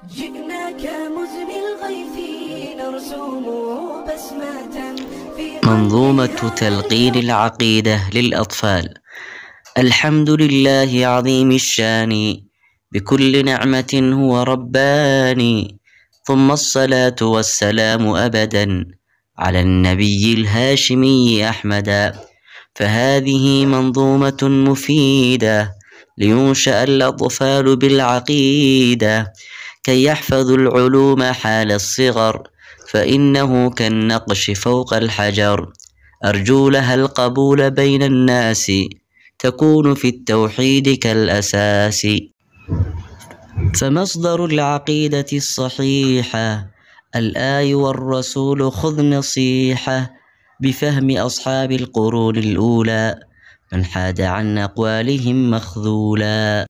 جئناك مزن الغيث نرسم بسمة في منظومة تلقين العقيدة للأطفال. الحمد لله عظيم الشان بكل نعمة هو رباني، ثم الصلاة والسلام أبدا على النبي الهاشمي أحمدا. فهذه منظومة مفيدة لينشأ الأطفال بالعقيدة، كي يحفظوا العلوم حال الصغر، فإنه كالنقش فوق الحجر. أرجو لها القبول بين الناس، تكون في التوحيد كالأساس. فمصدر العقيدة الصحيحة الآي والرسول، خذ نصيحة بفهم أصحاب القرون الأولى، من حاد عن أقوالهم مخذولا.